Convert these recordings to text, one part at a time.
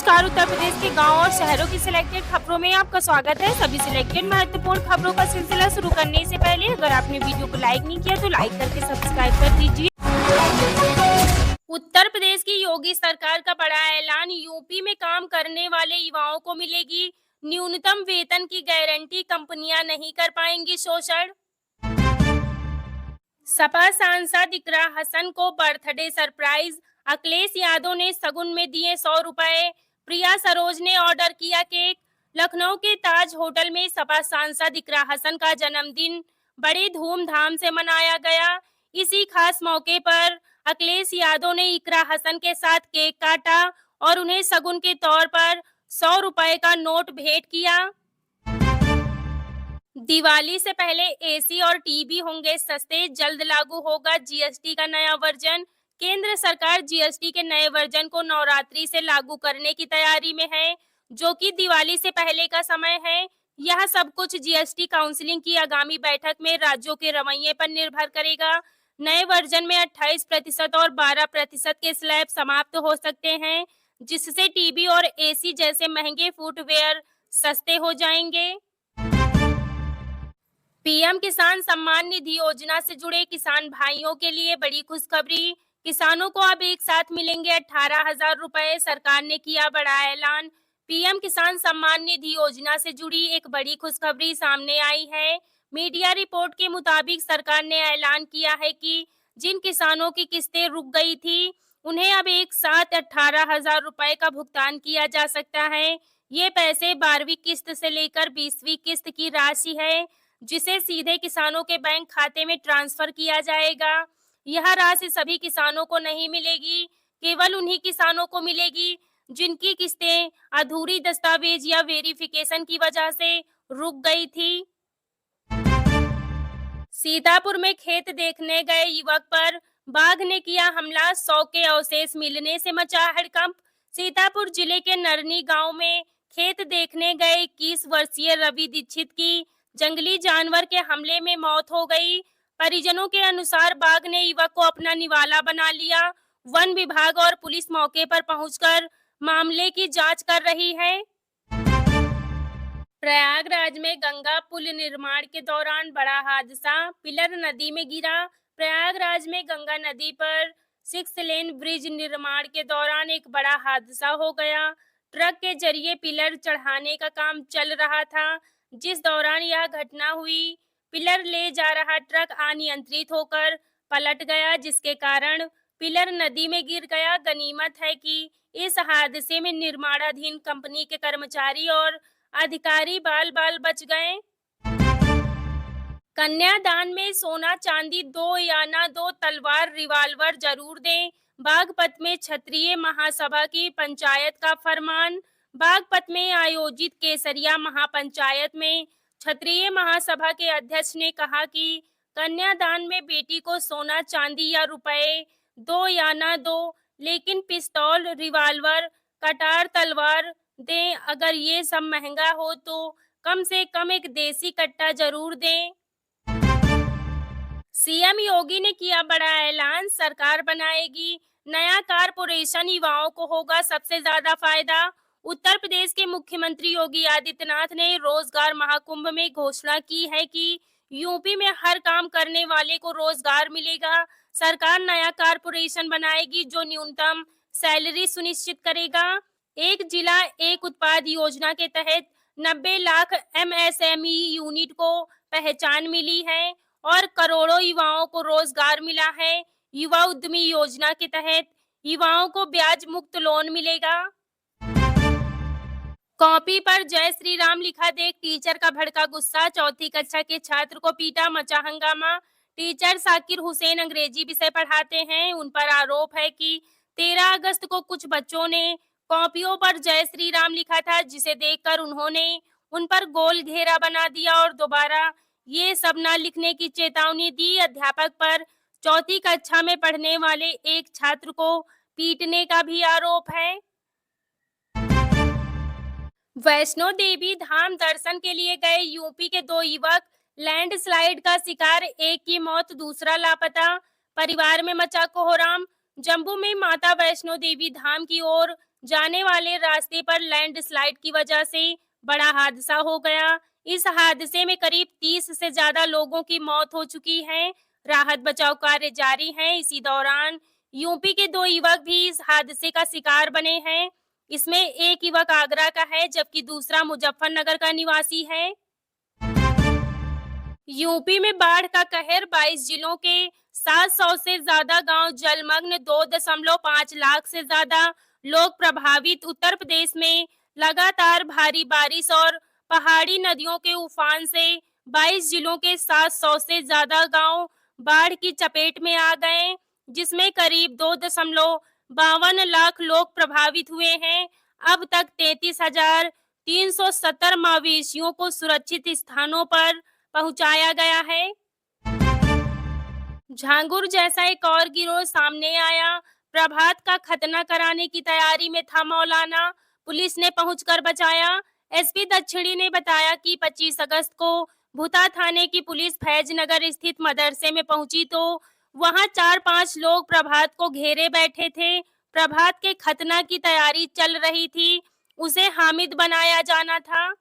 नमस्कार। उत्तर प्रदेश के गांव और शहरों की सिलेक्टेड खबरों में आपका स्वागत है। सभी सिलेक्टेड महत्वपूर्ण खबरों का सिलसिला शुरू करने से पहले अगर आपने वीडियो को लाइक नहीं किया तो लाइक करके सब्सक्राइब कर दीजिए। उत्तर प्रदेश की योगी सरकार का बड़ा ऐलान, यूपी में काम करने वाले युवाओं को मिलेगी न्यूनतम वेतन की गारंटी, कंपनियां नहीं कर पाएंगी शोषण। सपा सांसद इकरा हसन को बर्थडे सरप्राइज, अखिलेश यादव ने शगुन में दिए 100 रुपए, प्रिया सरोज ने ऑर्डर किया केक। लखनऊ के ताज होटल में सपा सांसद इकरा हसन का जन्मदिन बड़े धूमधाम से मनाया गया। इसी खास मौके पर अखिलेश यादव ने इकरा हसन के साथ केक काटा और उन्हें शगुन के तौर पर 100 रुपए का नोट भेंट किया। दिवाली से पहले एसी और टीवी होंगे सस्ते, जल्द लागू होगा जीएसटी का नया वर्जन। केंद्र सरकार जीएसटी के नए वर्जन को नवरात्रि से लागू करने की तैयारी में है, जो कि दिवाली से पहले का समय है। यह सब कुछ जीएसटी काउंसिलिंग की आगामी बैठक में राज्यों के रवैये पर निर्भर करेगा। नए वर्जन में 28% और 12% के स्लैब समाप्त हो सकते हैं, जिससे टीवी और एसी जैसे महंगे फुटवेयर सस्ते हो जाएंगे। पीएम किसान सम्मान निधि योजना से जुड़े किसान भाइयों के लिए बड़ी खुशखबरी। किसानों को अब एक साथ मिलेंगे 18,000 रुपए, सरकार ने किया बड़ा ऐलान। पीएम किसान सम्मान निधि योजना से जुड़ी एक बड़ी खुशखबरी सामने आई है। मीडिया रिपोर्ट के मुताबिक सरकार ने ऐलान किया है कि जिन किसानों की किस्तें रुक गई थी, उन्हें अब एक साथ 18,000 रुपए का भुगतान किया जा सकता है। ये पैसे 12वीं किस्त से लेकर 20वीं किस्त की राशि है, जिसे सीधे किसानों के बैंक खाते में ट्रांसफर किया जाएगा। यह राशि सभी किसानों को नहीं मिलेगी, केवल उन्हीं किसानों को मिलेगी जिनकी किस्तें अधूरी दस्तावेज या वेरिफिकेशन की वजह से रुक गई थी। सीतापुर में खेत देखने गए युवक पर बाघ ने किया हमला, 100 के अवशेष मिलने से मचा हड़कंप। सीतापुर जिले के नरनी गांव में खेत देखने गए 21 वर्षीय रवि दीक्षित की जंगली जानवर के हमले में मौत हो गई। परिजनों के अनुसार बाघ ने युवक को अपना निवाला बना लिया। वन विभाग और पुलिस मौके पर पहुंचकर मामले की जांच कर रही है। प्रयागराज में गंगा पुल निर्माण के दौरान बड़ा हादसा, पिलर नदी में गिरा। प्रयागराज में गंगा नदी पर 6 लेन ब्रिज निर्माण के दौरान एक बड़ा हादसा हो गया। ट्रक के जरिए पिलर चढ़ाने का काम चल रहा था, जिस दौरान यह घटना हुई। पिलर ले जा रहा ट्रक अनियंत्रित होकर पलट गया, जिसके कारण पिलर नदी में गिर गया। गनीमत है कि इस हादसे में निर्माणाधीन कंपनी के कर्मचारी और अधिकारी बाल बाल बच गए। कन्यादान में सोना चांदी दो या ना दो, तलवार रिवाल्वर जरूर दें। बागपत में क्षत्रिय महासभा की पंचायत का फरमान। बागपत में आयोजित केसरिया महापंचायत में क्षत्रिय महासभा के अध्यक्ष ने कहा कि कन्यादान में बेटी को सोना चांदी या रुपए दो या ना दो, लेकिन पिस्तौल, रिवाल्वर, कटार, तलवार दें। अगर ये सब महंगा हो तो कम से कम एक देसी कट्टा जरूर दें। सीएम योगी ने किया बड़ा ऐलान, सरकार बनाएगी नया कारपोरेशन, युवाओं को होगा सबसे ज्यादा फायदा। उत्तर प्रदेश के मुख्यमंत्री योगी आदित्यनाथ ने रोजगार महाकुंभ में घोषणा की है कि यूपी में हर काम करने वाले को रोजगार मिलेगा। सरकार नया कारपोरेशन बनाएगी जो न्यूनतम सैलरी सुनिश्चित करेगा। एक जिला एक उत्पाद योजना के तहत 90 लाख एमएसएमई यूनिट को पहचान मिली है और करोड़ों युवाओं को रोजगार मिला है। युवा उद्यमी योजना के तहत युवाओं को ब्याज मुक्त लोन मिलेगा। कॉपी पर जय श्री राम लिखा देख टीचर का भड़का गुस्सा, चौथी कक्षा के छात्र को पीटा, मचा हंगामा। टीचर साकिर हुसैन अंग्रेजी विषय पढ़ाते हैं। उन पर आरोप है कि 13 अगस्त को कुछ बच्चों ने कॉपियों पर जय श्री राम लिखा था, जिसे देखकर उन्होंने उन पर गोल घेरा बना दिया और दोबारा ये सब न लिखने की चेतावनी दी। अध्यापक पर चौथी कक्षा में पढ़ने वाले एक छात्र को पीटने का भी आरोप है। वैष्णो देवी धाम दर्शन के लिए गए यूपी के 2 युवक लैंडस्लाइड का शिकार, एक की मौत दूसरा लापता। परिवार में मचा कोहराम। जम्मू में माता वैष्णो देवी धाम की ओर जाने वाले रास्ते पर लैंडस्लाइड की वजह से बड़ा हादसा हो गया। इस हादसे में करीब 30 से ज्यादा लोगों की मौत हो चुकी है। राहत बचाव कार्य जारी है। इसी दौरान यूपी के 2 युवक भी इस हादसे का शिकार बने हैं। इसमें एक युवक आगरा का है जबकि दूसरा मुजफ्फरनगर का निवासी है। यूपी में बाढ़ का कहर, 22 जिलों के 700 से ज्यादा गांव जलमग्न, 2.5 लाख से ज्यादा लोग प्रभावित। उत्तर प्रदेश में लगातार भारी बारिश और पहाड़ी नदियों के उफान से 22 जिलों के 700 से ज्यादा गांव बाढ़ की चपेट में आ गए, जिसमें करीब 2.52 लाख लोग प्रभावित हुए हैं। अब तक 33,370 मवेशियों को सुरक्षित स्थानों पर पहुंचाया गया है। झांगुर जैसा एक और गिरोह सामने आया। प्रभात का खतना कराने की तैयारी में था मौलाना, पुलिस ने पहुंचकर बचाया। एसपी दक्षिणी ने बताया कि 25 अगस्त को भुता थाने की पुलिस फैजनगर स्थित मदरसे में पहुंची तो वहां 4-5 लोग प्रभात को घेरे बैठे थे। प्रभात के खतना की तैयारी चल रही थी, उसे हामिद बनाया जाना था।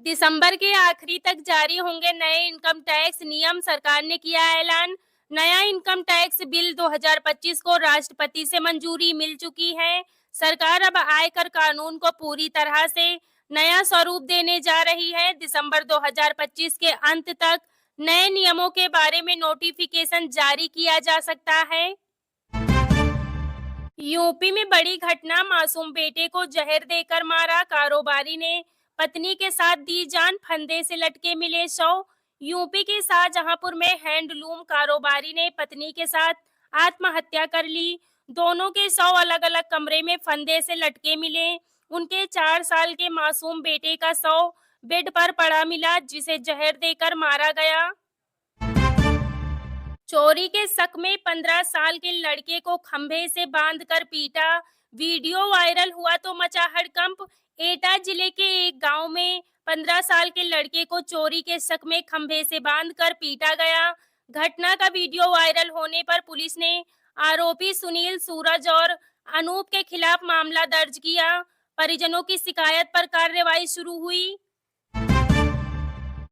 दिसंबर के आखिरी तक जारी होंगे नए इनकम टैक्स नियम, सरकार ने किया ऐलान। नया इनकम टैक्स बिल 2025 को राष्ट्रपति से मंजूरी मिल चुकी है। सरकार अब आयकर कानून को पूरी तरह से नया स्वरूप देने जा रही है। दिसंबर 2025 के अंत तक नए नियमों के बारे में नोटिफिकेशन जारी किया जा सकता है। यूपी में बड़ी घटना, मासूम बेटे को जहर देकर मारा, कारोबारी ने पत्नी के साथ दी जान, फंदे से लटके मिले शव। यूपी के शाहजहांपुर में हैंडलूम कारोबारी ने पत्नी के साथ आत्महत्या कर ली। दोनों के शव अलग अलग कमरे में फंदे से लटके मिले। उनके 4 साल के मासूम बेटे का शव बेड पर पड़ा मिला, जिसे जहर देकर मारा गया। चोरी के शक में 15 साल के लड़के को खंभे से बांधकर पीटा, वीडियो वायरल हुआ तो मचा हड़कंप। एटा जिले के एक गांव में 15 साल के लड़के को चोरी के शक में खंभे से बांधकर पीटा गया। घटना का वीडियो वायरल होने पर पुलिस ने आरोपी सुनील, सूरज और अनूप के खिलाफ मामला दर्ज किया। परिजनों की शिकायत पर कार्रवाई शुरू हुई।